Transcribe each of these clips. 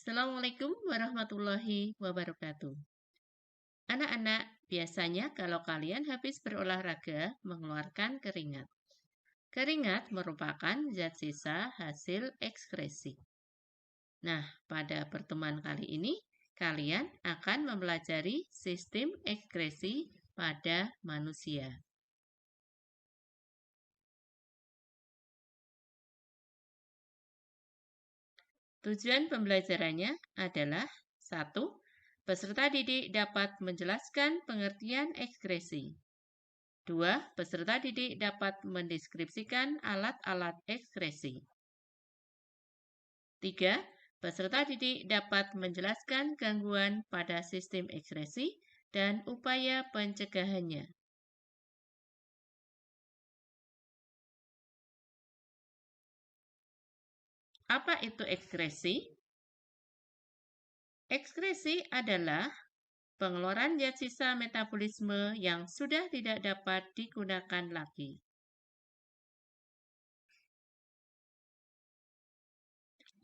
Assalamualaikum warahmatullahi wabarakatuh. Anak-anak, biasanya kalau kalian habis berolahraga mengeluarkan keringat. Keringat merupakan zat sisa hasil ekskresi. Nah, pada pertemuan kali ini, kalian akan mempelajari sistem ekskresi pada manusia. Tujuan pembelajarannya adalah 1. Peserta didik dapat menjelaskan pengertian ekskresi. 2. Peserta didik dapat mendeskripsikan alat-alat ekskresi. 3. Peserta didik dapat menjelaskan gangguan pada sistem ekskresi dan upaya pencegahannya. Apa itu ekskresi? Ekskresi adalah pengeluaran zat sisa metabolisme yang sudah tidak dapat digunakan lagi.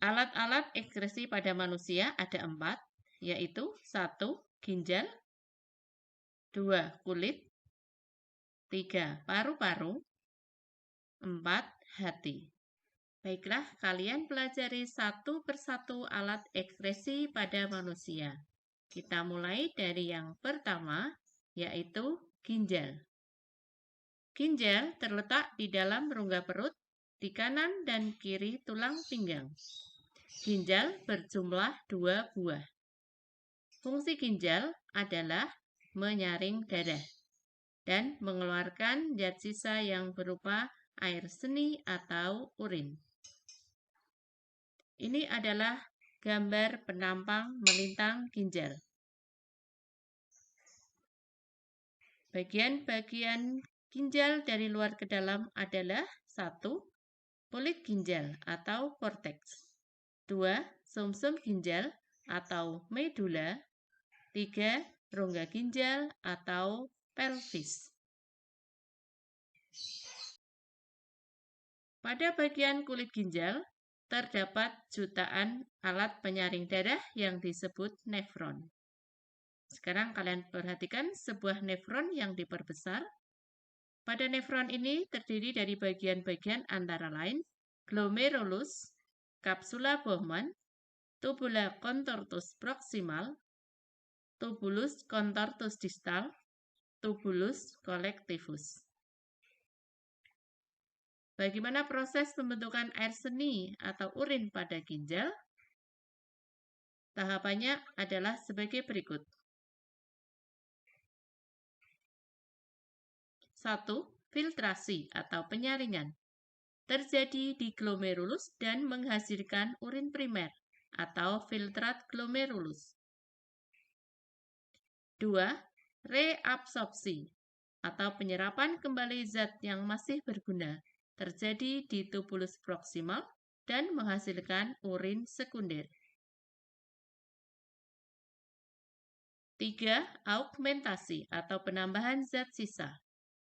Alat-alat ekskresi pada manusia ada 4, yaitu 1. Ginjal, 2. Kulit, 3. Paru-paru, 4. Hati. Baiklah, kalian pelajari satu persatu alat ekskresi pada manusia. Kita mulai dari yang pertama, yaitu ginjal. Ginjal terletak di dalam rongga perut, di kanan dan kiri tulang pinggang. Ginjal berjumlah 2 buah. Fungsi ginjal adalah menyaring darah dan mengeluarkan zat sisa yang berupa air seni atau urin. Ini adalah gambar penampang melintang ginjal. Bagian-bagian ginjal dari luar ke dalam adalah 1. Kulit ginjal atau korteks, 2. Sumsum ginjal atau medula, 3. Rongga ginjal atau pelvis. Pada bagian kulit ginjal terdapat jutaan alat penyaring darah yang disebut nefron. Sekarang kalian perhatikan sebuah nefron yang diperbesar. Pada nefron ini terdiri dari bagian-bagian antara lain glomerulus, capsula Bowman, tubula contortus proximal, tubulus contortus distal, tubulus collectivus. Bagaimana proses pembentukan air seni atau urin pada ginjal? Tahapannya adalah sebagai berikut. 1. Filtrasi atau penyaringan. Terjadi di glomerulus dan menghasilkan urin primer atau filtrat glomerulus. 2. Reabsorpsi atau penyerapan kembali zat yang masih berguna terjadi di tubulus proksimal dan menghasilkan urin sekunder. 3. Augmentasi atau penambahan zat sisa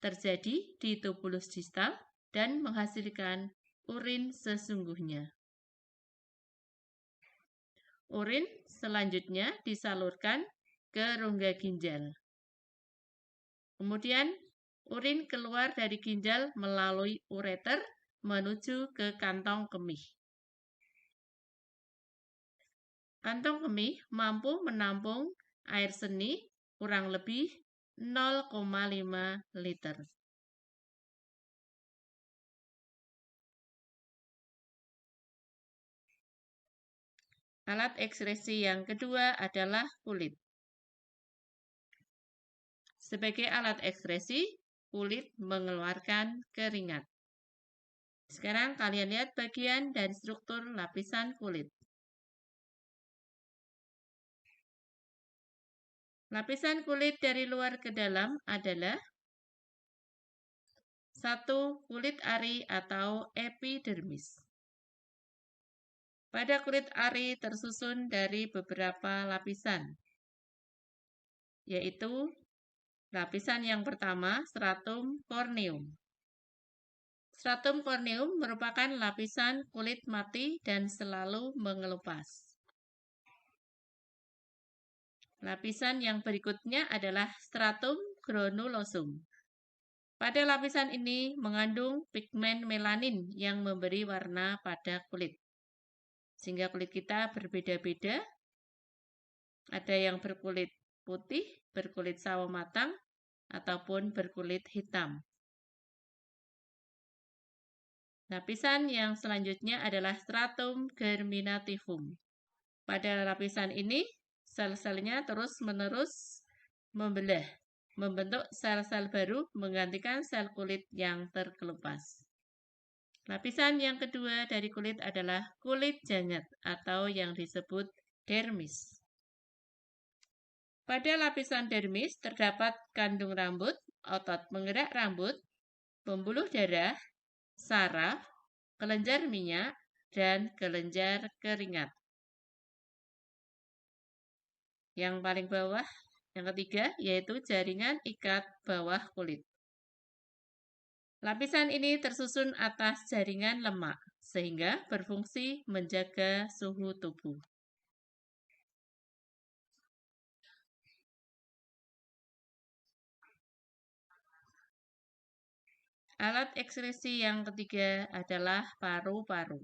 terjadi di tubulus distal dan menghasilkan urin sesungguhnya. Urin selanjutnya disalurkan ke rongga ginjal. Kemudian urin keluar dari ginjal melalui ureter menuju ke kantong kemih. Kantong kemih mampu menampung air seni kurang lebih 0,5 liter. Alat ekskresi yang kedua adalah kulit. Sebagai alat ekskresi, kulit mengeluarkan keringat. Sekarang kalian lihat bagian dan struktur lapisan kulit. Lapisan kulit dari luar ke dalam adalah 1. Kulit ari atau epidermis. Pada kulit ari tersusun dari beberapa lapisan, yaitu lapisan yang pertama, stratum corneum. Stratum corneum merupakan lapisan kulit mati dan selalu mengelupas. Lapisan yang berikutnya adalah stratum granulosum. Pada lapisan ini mengandung pigmen melanin yang memberi warna pada kulit. Sehingga kulit kita berbeda-beda. Ada yang berkulit putih, berkulit sawo matang, ataupun berkulit hitam. Lapisan yang selanjutnya adalah stratum germinativum. Pada lapisan ini, sel-selnya terus-menerus membelah, membentuk sel-sel baru menggantikan sel kulit yang terkelupas. Lapisan yang kedua dari kulit adalah kulit jangat atau yang disebut dermis. Pada lapisan dermis terdapat kandung rambut, otot penggerak rambut, pembuluh darah, saraf, kelenjar minyak, dan kelenjar keringat. Yang paling bawah, yang ketiga, yaitu jaringan ikat bawah kulit. Lapisan ini tersusun atas jaringan lemak, sehingga berfungsi menjaga suhu tubuh. Alat ekskresi yang ketiga adalah paru-paru.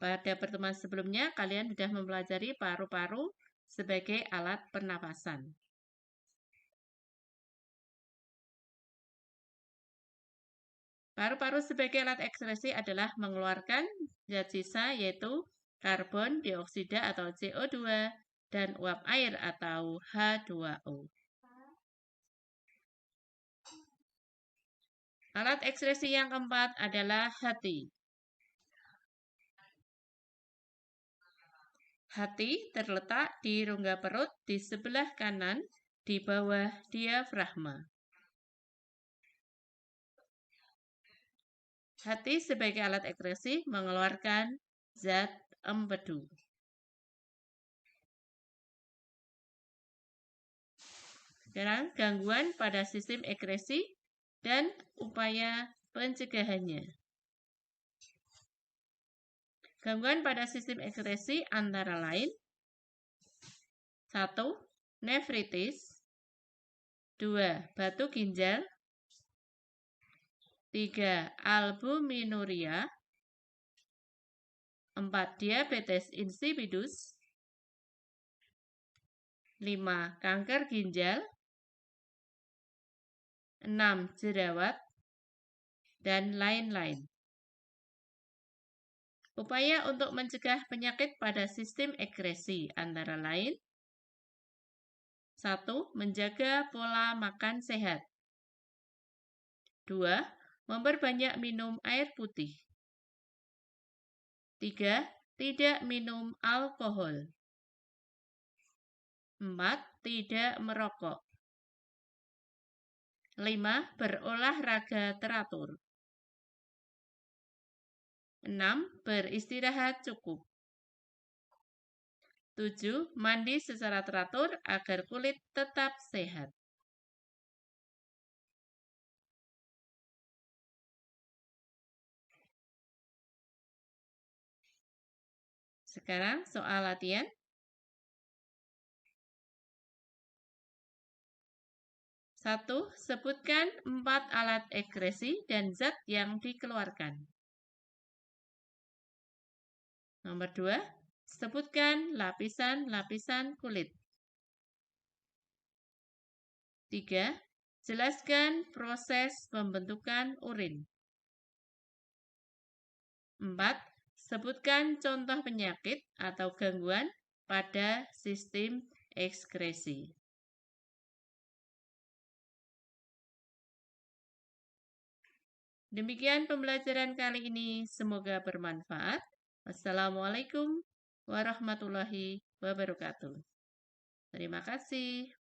Pada pertemuan sebelumnya, kalian sudah mempelajari paru-paru sebagai alat pernapasan. Paru-paru sebagai alat ekskresi adalah mengeluarkan zat sisa yaitu karbon dioksida atau CO2 dan uap air atau H2O. Alat ekskresi yang keempat adalah hati. Hati terletak di rongga perut di sebelah kanan di bawah diafragma. Hati sebagai alat ekskresi mengeluarkan zat empedu. Sekarang gangguan pada sistem ekskresi dan upaya pencegahannya. Gangguan pada sistem ekskresi antara lain 1. Nefritis 2. Batu ginjal 3. Albuminuria 4. Diabetes insipidus 5. Kanker ginjal 6. Jerawat dan lain-lain. Upaya untuk mencegah penyakit pada sistem ekskresi antara lain 1. Menjaga pola makan sehat 2. Memperbanyak minum air putih 3. Tidak minum alkohol 4. Tidak merokok 5. Berolahraga teratur 6. Beristirahat cukup 7. Mandi secara teratur agar kulit tetap sehat. Sekarang soal latihan. 1. Sebutkan 4 alat ekskresi dan zat yang dikeluarkan. Nomor 2. Sebutkan lapisan-lapisan kulit. 3. Jelaskan proses pembentukan urin. 4. Sebutkan contoh penyakit atau gangguan pada sistem ekskresi. Demikian pembelajaran kali ini, semoga bermanfaat. Wassalamualaikum warahmatullahi wabarakatuh. Terima kasih.